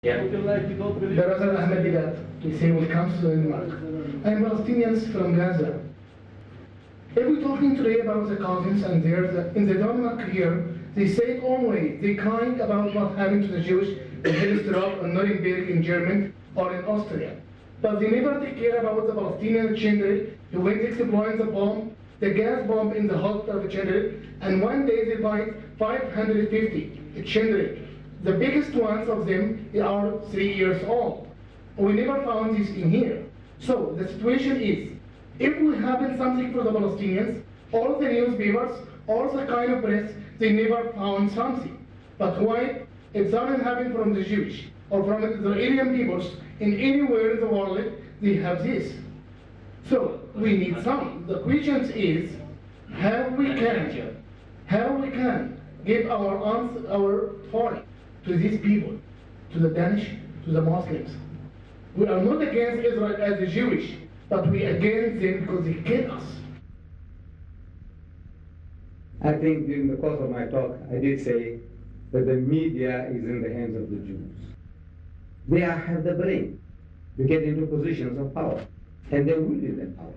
Brother Ahmed Didat, we say welcome to Denmark. I'm Palestinians from Gaza. If we're talking today about the cousins and in the Denmark here, they say it always. They crying about what happened to the Jewish in Hillstrop and Nuremberg in Germany or in Austria. But they never take care about the Palestinian children who went exploring the bomb, the gas bomb in the hospital of the children, and one day they find 550 children. The biggest ones of them are 3 years old. We never found this in here. So the situation is, if we happen something for the Palestinians, all the newspapers, all the kind of press, they never found something. But why? If something happened from the Jewish or from the Israeli peoples in anywhere in the world, they have this. So we need some. The question is, how we can give our arms, our fight to these people, to the Danish, to the Muslims. We are not against Israel as the Jewish, but we are against them because they kill us. I think during the course of my talk, I did say that the media is in the hands of the Jews. They have the brain to get into positions of power, and they will be in power.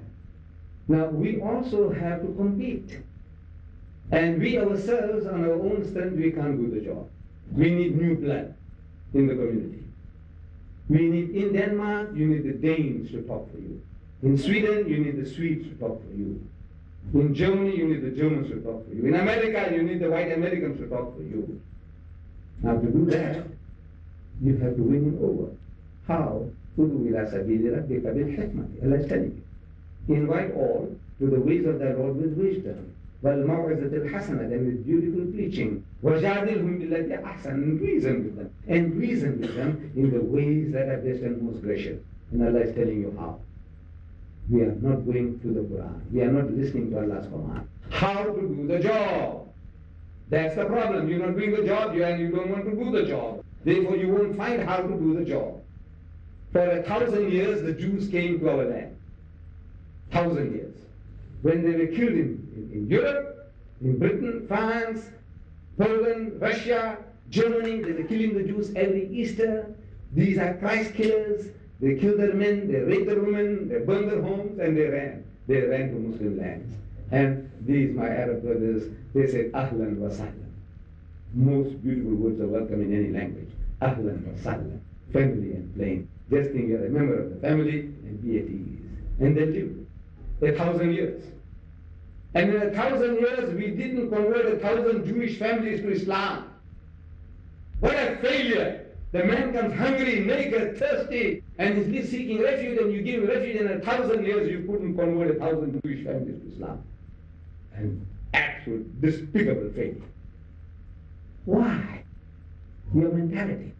Now, we also have to compete. And we ourselves, on our own strength, we can't do the job. We need new blood in the community. We need, in Denmark, you need the Danes to talk for you. In Sweden, you need the Swedes to talk for you. In Germany, you need the Germans to talk for you. In America, you need the white Americans to talk for you. Now, to do that, you have to win him over. How? Allah is telling you. Invite all to the ways of the Lord with wisdom. وَالْمَوْعِظَةِ الْحَسَنَةِ, and with beautiful preaching. وَجَادِلْهُمْ بِالَّتِي أَحْسَنُ, and reason with them. And reason with them in the ways that are best and most gracious. And Allah is telling you how. We are not going to the Quran. We are not listening to Allah's command. How to do the job. That's the problem. You're not doing the job, and you don't want to do the job. Therefore, you won't find how to do the job. For 1,000 years, the Jews came to our land. 1,000 years. When they were killed in Europe, in Britain, France, Poland, Russia, Germany, they were killing the Jews every Easter. These are Christ killers. They kill their men, they rape their women, they burn their homes, and they ran. They ran to Muslim lands. And these, my Arab brothers, they said, Ahlan wa sahlan. Most beautiful words of welcome in any language. Ahlan wa sahlan. Family and plain. Just think you're a member of the family and be at ease. And they lived 1,000 years. And in 1,000 years, we didn't convert 1,000 Jewish families to Islam. What a failure! The man comes hungry, naked, thirsty, and is seeking refuge, and you give him refuge, and in 1,000 years you couldn't convert 1,000 Jewish families to Islam. And absolute despicable failure. Why? Your mentality.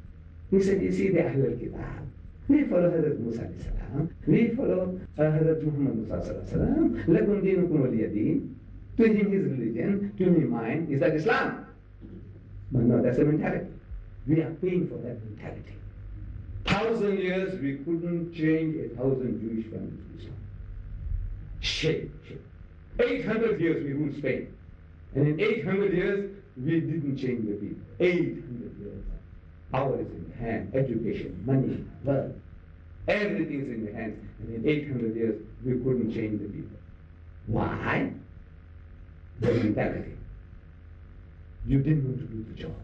He said, you see, the Ahlul Kitab. We follow Hazrat Musa alayhi salam. We follow Hazrat Muhammad Musa alayhi salam. Lakum dinukum waliya din. To him his religion, to me mine. Is that Islam? But no, that's a mentality. We are paying for that mentality. 1,000 years we couldn't change 1,000 Jewish families to Islam. Shame, shame. 800 years we ruled Spain. And in 800 years we didn't change the people. 800 years. Power is in the hand, education, money, wealth. Everything's in the hands. And in 800 years we couldn't change the people. Why? The mentality. You didn't want to do the job.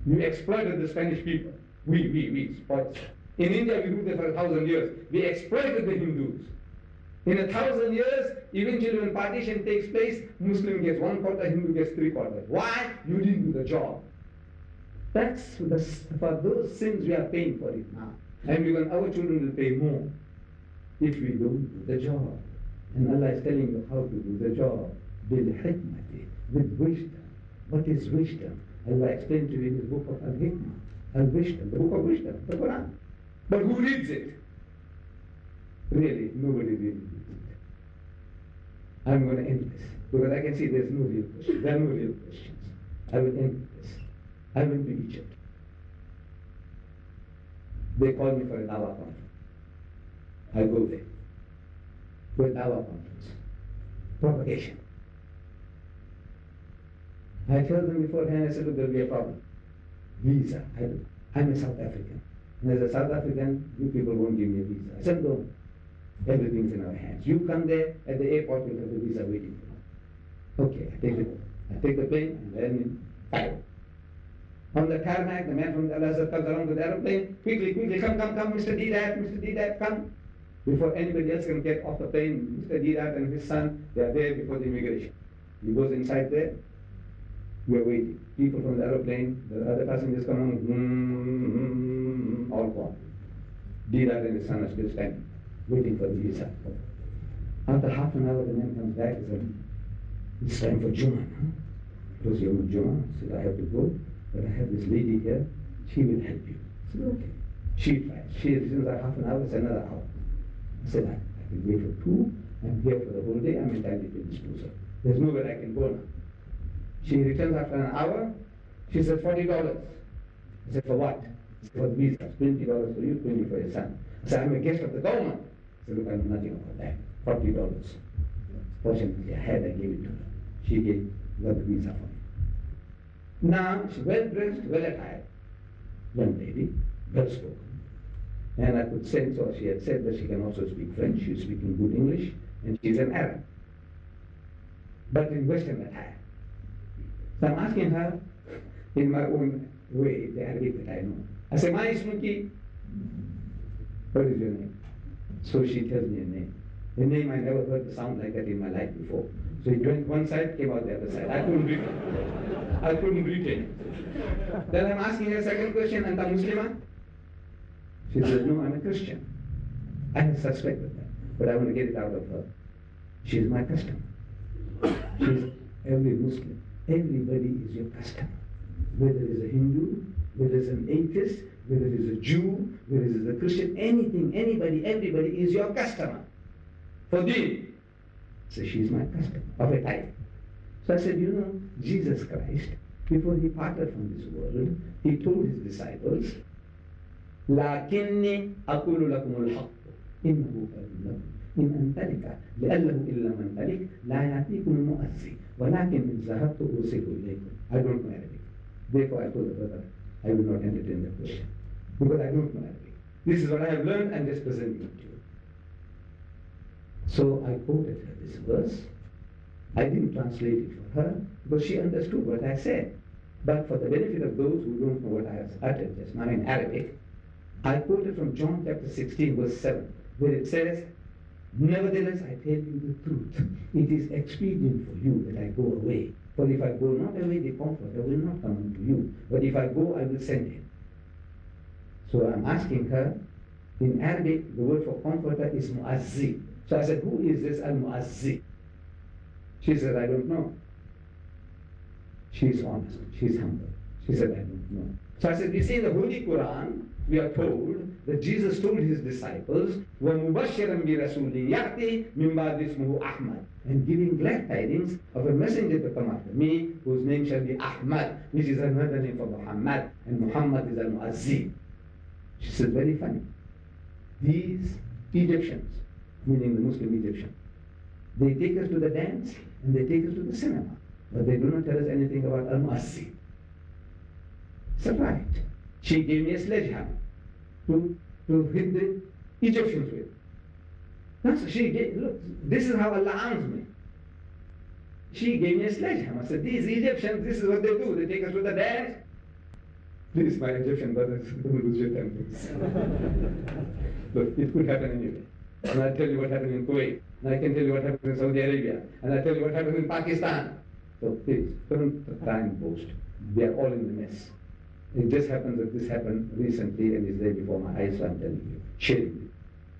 You exploited the Spanish people. We spoiled. In India, we ruled there for 1,000 years. We exploited the Hindus. In 1,000 years, eventually when partition takes place, Muslim gets 1/4, Hindu gets 3/4. Why? You didn't do the job. That's for those sins we are paying for it now. And our children will pay more if we don't do the job. And Allah is telling you how to do the job. Bil hikmati, with wisdom. What is wisdom? Allah explained to you in his book of Al-Hikmah. Al-Wisdom, the book of wisdom, the Quran. But who reads it? Really, nobody really reads it. I'm going to end this, because I can see there's no real questions. There are no real questions. I will end this. I went to Egypt. They called me for a Dawah conference. I go there. To a Dawah conference. Propagation. I tell them beforehand, I said, look, there'll be a problem. Visa. I'm a South African. And as a South African, you people won't give me a visa. I said, no, everything's in our hands. You come there, at the airport, you'll have the visa waiting for you. Okay, I take the plane, and then in Cairo. On the tarmac, the man from the Al-Azhar comes along with the aeroplane. Quickly, come, Mr. Didat, come. Before anybody else can get off the plane, Mr. Didat and his son, they are there before the immigration. He goes inside there. We are waiting. People from the aeroplane, the other passengers come on, all gone. Didat and his son are still standing, waiting for the visa. After half an hour, the man comes back and says, it's time for Jummah. It was Yom Jummah. I said, I have to go, but I have this lady here. She will help you. I said, okay. She tries. She returns after half an hour, it's another hour. I said, I will wait for 2. I'm here for the whole day. I'm entitled to disposal. There's nowhere I can go now. She returns after an hour. She said, $40. I said, for what? I said, for the visa. $20 for you, 20 for your son. I said, I'm a guest of the government. I said, look, I know nothing about that. $40. Fortunately, I gave it to her. She got the visa for me. Now, she's well dressed, well attired. Young lady, well spoken. And I could sense, or she had said that she can also speak French. She was speaking good English, and she's an Arab. But in Western attire. So I'm asking her, in my own way, the Arabic that I know. I say, Ma ismuki, what is your name? So she tells me a name. A name I never heard the sound like that in my life before. So it went one side, came out the other side. I couldn't retain. Then I'm asking her a second question, Anta Muslima? She says, no, I'm a Christian. I had suspected that, but I want to get it out of her. She's my customer. She's every Muslim. Everybody is your customer. Whether it's a Hindu, whether it's an atheist, whether it's a Jew, whether it's a Christian, anything, anybody, everybody is your customer. For deen. So she's my customer of a type. So I said, you know, Jesus Christ, before he parted from this world, he told his disciples, لكني أقول لكم الحق إنه قد إن أنتلك لأنه إن لم أنتلك لا يأتيكم المؤذي ولكن إن ذهبت أرسل إليكم. I don't know Arabic. Therefore I told the brother, I will not entertain the question. Because I don't know Arabic. This is what I have learned and just presenting it to you. So I quoted her this verse. I didn't translate it for her because she understood what I said. But for the benefit of those who don't know what I have uttered just now in Arabic, I quoted from John chapter 16 verse 7 where it says, nevertheless I tell you the truth. It is expedient for you that I go away. For if I go not away, the Comforter will not come unto you. But if I go, I will send him. So I'm asking her, in Arabic, the word for Comforter is Mu'azzi. So I said, who is this Al-Mu'azzi? She said, I don't know. She's honest. She's humble. She said, I don't know. So I said, you see in the Holy Quran, we are told that Jesus told his disciples, وَمُبَشِّرًا بِرَسُولٍ يَأْتِي مِنْ بَعْدِ اسْمُهُ أَحْمَدٍ, and giving glad tidings of a messenger to come after me, whose name shall be Ahmad, which is another name for Muhammad, and Muhammad is Al-Mu'azzi. She said, very funny. These Egyptians, meaning the Muslim Egyptians, they take us to the dance and they take us to the cinema, but they do not tell us anything about Al-Mu'azzi. So right. She gave me a sledgehammer to hit the Egyptians with. That's she gave, look, this is how Allah arms me. She gave me a sledgehammer. Said, these Egyptians, this is what they do. They take us to the dance. Please, my Egyptian brothers, don't lose your tempers. Look, it could happen anyway. And I'll tell you what happened in Kuwait. And I can tell you what happened in Saudi Arabia. And I'll tell you what happened in Pakistan. So please, don't try and boast. They are all in the mess. It just happens that this happened recently and is there before my eyes, so I'm telling you, sharing you.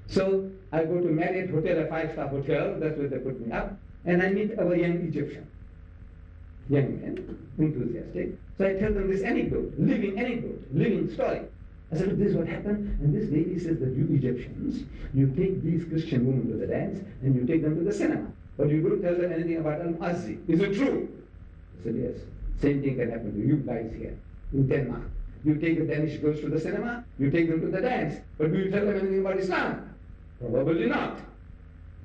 So I go to Marriott Hotel, a 5-star hotel, that's where they put me up, and I meet our young Egyptian. Young men, enthusiastic. So I tell them this anecdote, living story. I said, look, this is what happened, and this lady says that you Egyptians, you take these Christian women to the dance, and you take them to the cinema, but you don't tell them anything about Al-Mu'azzi. Is it true? I said, yes. Same thing can happen to you guys here in Denmark. You take the Danish girls to the cinema, you take them to the dance, but do you tell them anything about Islam? Probably not.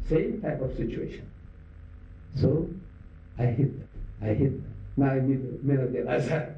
Same type of situation. So I hid them. Now I meet the men of the Al-Azhar.